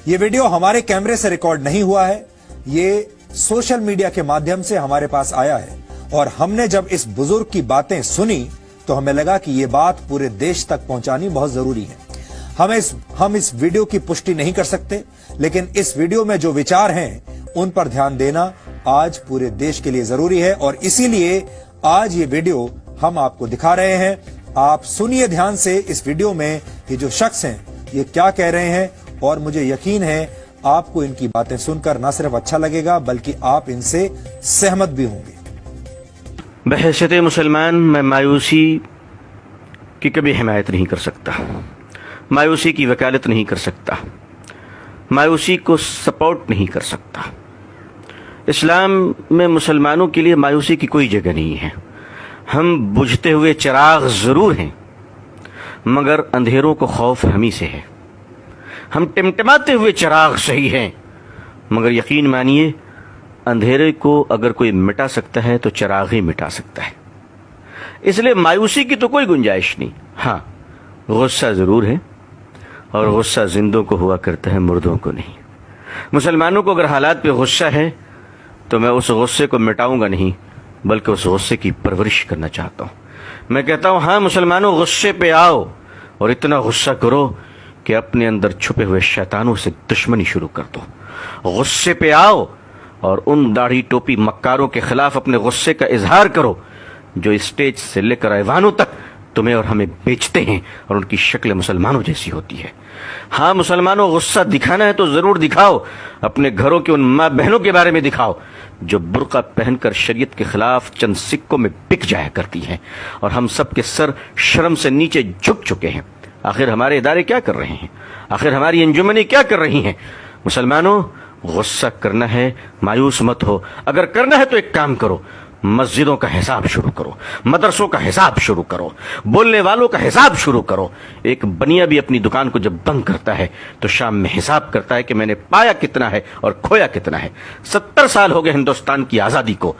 یہ ویڈیو ہمارے کیمرے سے ریکارڈ نہیں ہوا ہے، یہ سوشل میڈیا کے مادھیم سے ہمارے پاس آیا ہے، اور ہم نے جب اس بزرگ کی باتیں سنی تو ہمیں لگا کہ یہ بات پورے دیش تک پہنچانی بہت ضروری ہے۔ ہم اس ویڈیو کی پشٹی نہیں کر سکتے، لیکن اس ویڈیو میں جو وچار ہیں ان پر دھیان دینا آج پورے دیش کے لیے ضروری ہے، اور اسی لیے آج یہ ویڈیو ہم آپ کو دکھا رہے ہیں۔ آپ سنیے دھیان سے اس ویڈیو میں یہ جو شخص ہیں یہ کیا کہہ رہے ہیں، اور مجھے یقین ہے آپ کو ان کی باتیں سن کر نہ صرف اچھا لگے گا بلکہ آپ ان سے سہمت بھی ہوں گے۔ بحیثیت مسلمان میں مایوسی کی کبھی حمایت نہیں کر سکتا، مایوسی کی وکالت نہیں کر سکتا، مایوسی کو سپورٹ نہیں کر سکتا۔ اسلام میں مسلمانوں کے لیے مایوسی کی کوئی جگہ نہیں ہے۔ ہم بجھتے ہوئے چراغ ضرور ہیں، مگر اندھیروں کو خوف ہمیں سے ہے۔ ہم ٹمٹماتے ہوئے چراغ صحیح ہیں، مگر یقین مانیے اندھیرے کو اگر کوئی مٹا سکتا ہے تو چراغ ہی مٹا سکتا ہے۔ اس لیے مایوسی کی تو کوئی گنجائش نہیں۔ ہاں، غصہ ضرور ہے، اور غصہ زندوں کو ہوا کرتا ہے، مردوں کو نہیں۔ مسلمانوں کو اگر حالات پہ غصہ ہے تو میں اس غصے کو مٹاؤں گا نہیں، بلکہ اس غصے کی پرورش کرنا چاہتا ہوں۔ میں کہتا ہوں ہاں مسلمانوں، غصے پہ آؤ اور اتنا غصہ کرو کہ اپنے اندر چھپے ہوئے شیطانوں سے دشمنی شروع کر دو۔ غصے پہ آؤ اور ان داڑھی ٹوپی مکاروں کے خلاف اپنے غصے کا اظہار کرو جو اسٹیج سے لے کر ایوانوں تک تمہیں اور ہمیں بیچتے ہیں، اور ان کی شکل مسلمانوں جیسی ہوتی ہے۔ ہاں مسلمانوں، غصہ دکھانا ہے تو ضرور دکھاؤ، اپنے گھروں کے ان ماں بہنوں کے بارے میں دکھاؤ جو برقع پہن کر شریعت کے خلاف چند سکوں میں بک جایا کرتی ہیں، اور ہم سب کے سر شرم سے نیچے جھک چکے ہیں۔ آخر ہمارے ادارے کیا کر رہے ہیں؟ آخر ہماری انجمنیں کیا کر رہی ہیں؟ مسلمانوں، غصہ کرنا ہے، مایوس مت ہو۔ اگر کرنا ہے تو ایک کام کرو، مسجدوں کا حساب شروع کرو، مدرسوں کا حساب شروع کرو، بولنے والوں کا حساب شروع کرو۔ ایک بنیا بھی اپنی دکان کو جب بند کرتا ہے تو شام میں حساب کرتا ہے کہ میں نے پایا کتنا ہے اور کھویا کتنا ہے۔ 70 سال ہو گئے ہندوستان کی آزادی کو،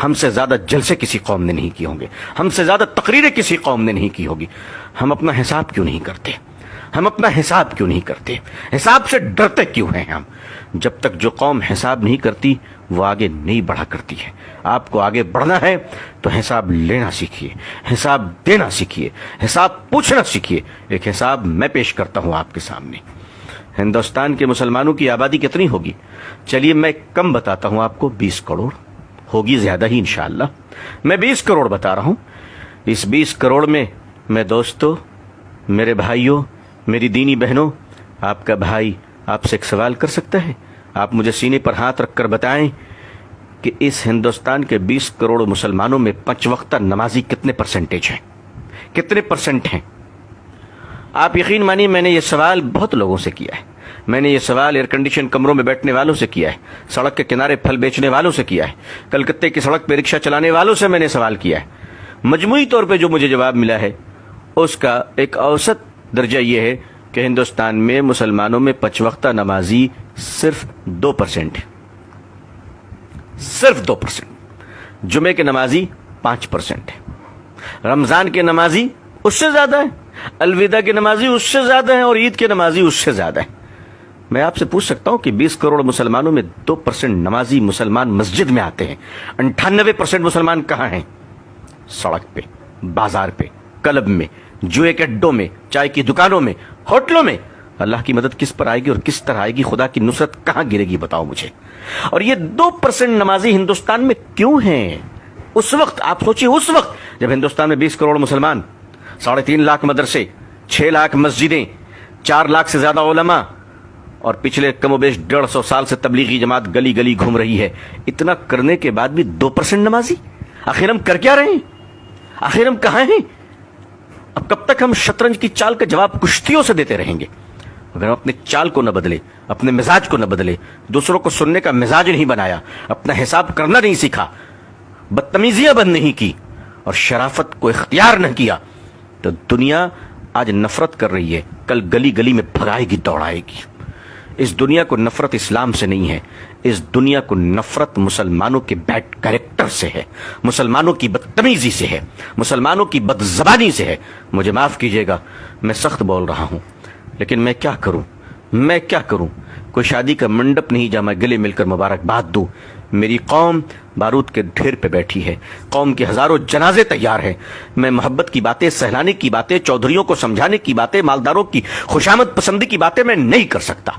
ہم سے زیادہ جلسے کسی قوم نے نہیں کیے ہوں گے، ہم سے زیادہ تقریریں کسی قوم نے نہیں کی ہوگی۔ ہم اپنا حساب کیوں نہیں کرتے؟ ہم اپنا حساب کیوں نہیں کرتے؟ حساب سے ڈرتے کیوں ہیں ہم؟ جب تک جو قوم حساب نہیں کرتی وہ آگے نہیں بڑھا کرتی ہے۔ آپ کو آگے بڑھنا ہے تو حساب لینا سیکھیے، حساب دینا سیکھیے، حساب پوچھنا سیکھیے۔ ایک حساب میں پیش کرتا ہوں آپ کے سامنے۔ ہندوستان کے مسلمانوں کی آبادی کتنی ہوگی؟ چلیے میں کم بتاتا ہوں آپ کو، 20 کروڑ ہوگی، زیادہ ہی انشاءاللہ۔ میں 20 کروڑ بتا رہا ہوں۔ اس 20 کروڑ میں دوستو، میرے بھائیوں، میری دینی بہنوں، آپ کا بھائی آپ سے ایک سوال کر سکتا ہے؟ آپ مجھے سینے پر ہاتھ رکھ کر بتائیں کہ اس ہندوستان کے 20 کروڑ مسلمانوں میں 5 وقتہ نمازی کتنے پرسنٹیج ہیں؟ کتنے پرسنٹ ہیں؟ آپ یقین مانیے میں نے یہ سوال بہت لوگوں سے کیا ہے۔ میں نے یہ سوال ایئر کنڈیشن کمروں میں بیٹھنے والوں سے کیا ہے، سڑک کے کنارے پھل بیچنے والوں سے کیا ہے، کلکتے کی سڑک پہ رکشہ چلانے والوں سے میں نے سوال کیا ہے۔ مجموعی طور پہ جو مجھے جواب ملا ہے اس کا ایک اوسط درجہ یہ ہے کہ ہندوستان میں مسلمانوں میں 5 وقتہ نمازی صرف 2% ہے، صرف 2%۔ جمعے کے نمازی 5% ہے، رمضان کے نمازی اس سے زیادہ ہے، الوداع کے نمازی اس سے زیادہ ہیں، اور عید کے نمازی اس سے زیادہ ہیں۔ میں آپ سے پوچھ سکتا ہوں کہ 20 کروڑ مسلمانوں میں 2% نمازی مسلمان مسجد میں آتے ہیں، 98% مسلمان کہاں ہیں؟ سڑک پہ، بازار پہ، کلب میں، جوئے کے اڈوں میں، چائے کی دکانوں میں، ہوٹلوں میں۔ اللہ کی مدد کس پر آئے گی اور کس طرح آئے گی؟ خدا کی نصرت کہاں گرے گی بتاؤ مجھے؟ اور یہ 2% نمازی ہندوستان میں کیوں ہیں؟ اس وقت آپ سوچیے، اس وقت جب ہندوستان میں 20 کروڑ مسلمان، 3.5 لاکھ مدرسے، 6 لاکھ مسجدیں، 4 لاکھ سے زیادہ علماء، اور پچھلے کم و بیش 150 سال سے تبلیغی جماعت گلی گلی گھوم رہی ہے، اتنا کرنے کے بعد بھی 2% نمازی؟ آخر ہم کر کیا رہے ہیں؟ آخر ہم کہاں ہیں؟ اب کب تک ہم شطرنج کی چال کا جواب کشتیوں سے دیتے رہیں گے؟ اگر ہم اپنے چال کو نہ بدلے، اپنے مزاج کو نہ بدلے، دوسروں کو سننے کا مزاج نہیں بنایا، اپنا حساب کرنا نہیں سیکھا، بدتمیزیاں بند نہیں کی، اور شرافت کو اختیار نہ کیا، تو دنیا آج نفرت کر رہی ہے، کل گلی گلی میں بھگائے گی، دوڑائے گی۔ اس دنیا کو نفرت اسلام سے نہیں ہے، اس دنیا کو نفرت مسلمانوں کے بیڈ کریکٹر سے ہے، مسلمانوں کی بدتمیزی سے ہے، مسلمانوں کی بد زبانی سے ہے۔ مجھے معاف کیجیے گا، میں سخت بول رہا ہوں، لیکن میں کیا کروں؟ کوئی شادی کا منڈپ نہیں جہاں میں گلے مل کر مبارکباد دوں. میری قوم بارود کے ڈھیر پہ بیٹھی ہے, قوم کے ہزاروں جنازے تیار ہیں. میں محبت کی باتیں, سہلانے کی باتیں, چودھریوں کو سمجھانے کی باتیں, مالداروں کی خوشامد پسندی کی باتیں میں نہیں کر سکتا.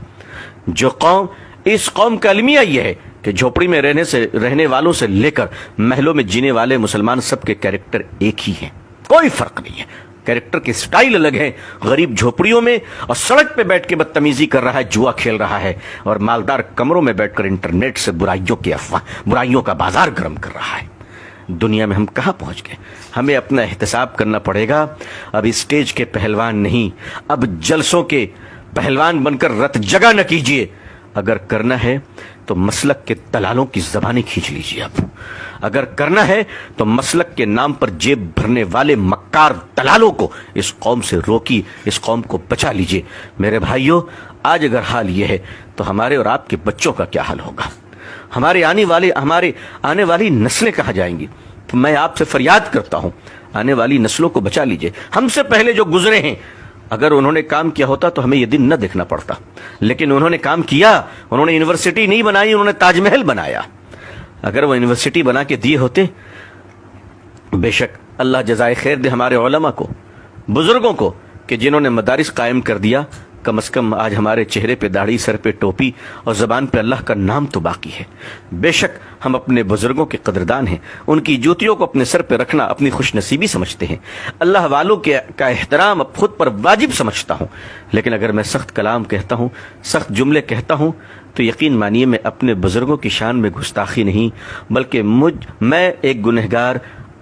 جو قوم, اس قوم کا المیہ یہ ہے کہ جھوپڑی میں رہنے والوں سے لے کر محلوں میں جینے والے مسلمان سب کے کیریکٹر ایک ہی ہیں, کوئی فرق نہیں ہے. کیریکٹر کے سٹائل الگ ہیں. غریب جھوپڑیوں میں اور سڑک پہ بیٹھ کے بدتمیزی کر رہا ہے, جوا کھیل رہا ہے, اور مالدار کمروں میں بیٹھ کر انٹرنیٹ سے برائیوں کا بازار گرم کر رہا ہے. دنیا میں ہم کہاں پہنچ گئے؟ ہمیں اپنا احتساب کرنا پڑے گا. اب اسٹیج کے پہلوان نہیں, اب جلسوں کے پہلوان بن کر رت جگہ نہ کیجیے. اگر کرنا ہے تو مسلک کے دلالوں کی زبانیں کھینچ لیجیے. اب اگر کرنا ہے تو مسلک کے نام پر جیب بھرنے والے مکار دلالوں کو اس قوم سے روکی, اس قوم کو بچا لیجیے. میرے بھائیوں, آج اگر حال یہ ہے تو ہمارے اور آپ کے بچوں کا کیا حال ہوگا؟ ہمارے آنے والی نسلیں کہاں جائیں گی؟ تو میں آپ سے فریاد کرتا ہوں, آنے والی نسلوں کو بچا لیجیے. ہم سے پہلے جو گزرے ہیں, اگر انہوں نے کام کیا ہوتا تو ہمیں یہ دن نہ دیکھنا پڑتا, لیکن انہوں نے کام کیا. انہوں نے یونیورسٹی نہیں بنائی, انہوں نے تاج محل بنایا. اگر وہ یونیورسٹی بنا کے دیے ہوتے, بے شک اللہ جزائے خیر دے ہمارے علماء کو, بزرگوں کو, کہ جنہوں نے مدارس قائم کر دیا. کم از کم آج ہمارے چہرے پہ داڑھی, سر پہ ٹوپی اور زبان پہ اللہ کا نام تو باقی ہے. بے شک ہم اپنے بزرگوں کے قدردان ہیں. ان کی جوتیوں کو اپنے سر پہ رکھنا اپنی خوش نصیبی سمجھتے ہیں. اللہ والوں کا احترام اب خود پر واجب سمجھتا ہوں. لیکن اگر میں سخت کلام کہتا ہوں, سخت جملے کہتا ہوں, تو یقین مانیے میں اپنے بزرگوں کی شان میں گستاخی نہیں, بلکہ میں ایک گنہگار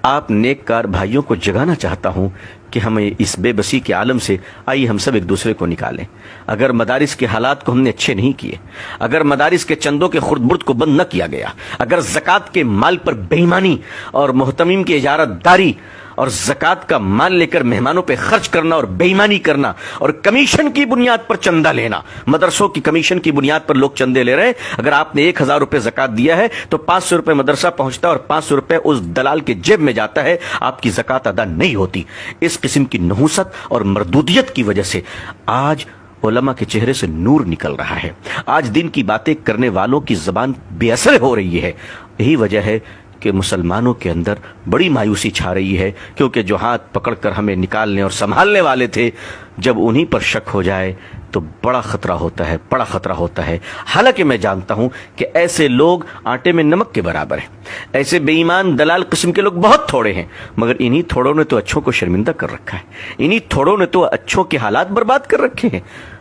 آپ نیک کار بھائیوں کو جگانا چاہتا ہوں کہ ہمیں اس بے بسی کے عالم سے آئیے ہم سب ایک دوسرے کو نکالیں. اگر مدارس کے حالات کو ہم نے اچھے نہیں کیے, اگر مدارس کے چندوں کے خرد برد کو بند نہ کیا گیا, اگر زکوٰۃ کے مال پر بے ایمانی اور محتمین کی اجارت داری اور زکوٰۃ کا مال لے کر مہمانوں پہ خرچ کرنا اور بے ایمانی کرنا اور کمیشن کی بنیاد پر چندہ لینا, مدرسوں کی کمیشن کی بنیاد پر لوگ چندے لے رہے ہیں. اگر آپ نے 1000 روپے زکوٰۃ دیا ہے تو 500 روپے مدرسہ پہنچتا ہے اور 500 روپے اس دلال کے جیب میں جاتا ہے, آپ کی زکوٰۃ ادا نہیں ہوتی. اس قسم کی نحوست اور مردودیت کی وجہ سے آج علماء کے چہرے سے نور نکل رہا ہے. آج دین کی باتیں کرنے والوں کی زبان بے اثر ہو رہی ہے. یہی وجہ ہے کہ مسلمانوں کے اندر بڑی مایوسی چھا رہی ہے, کیونکہ جو ہاتھ پکڑ کر ہمیں نکالنے اور سنبھالنے والے تھے, جب انہی پر شک ہو جائے تو بڑا خطرہ ہوتا ہے, بڑا خطرہ ہوتا ہے. حالانکہ میں جانتا ہوں کہ ایسے لوگ آٹے میں نمک کے برابر ہیں, ایسے بے ایمان دلال قسم کے لوگ بہت تھوڑے ہیں, مگر انہی تھوڑوں نے تو اچھوں کو شرمندہ کر رکھا ہے, انہی تھوڑوں نے تو اچھوں کے حالات برباد کر رکھے ہیں.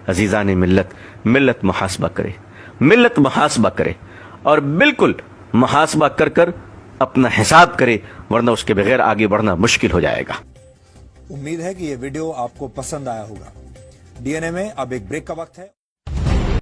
عزیزان ملت, ملت محاسبہ کرے, ملت محاسبہ کرے, اور بالکل محاسبہ کر کر اپنا حساب کرے, ورنہ اس کے بغیر آگے بڑھنا مشکل ہو جائے گا. امید ہے کہ یہ ویڈیو آپ کو پسند آیا ہوگا. ڈی این اے میں اب ایک بریک کا وقت ہے.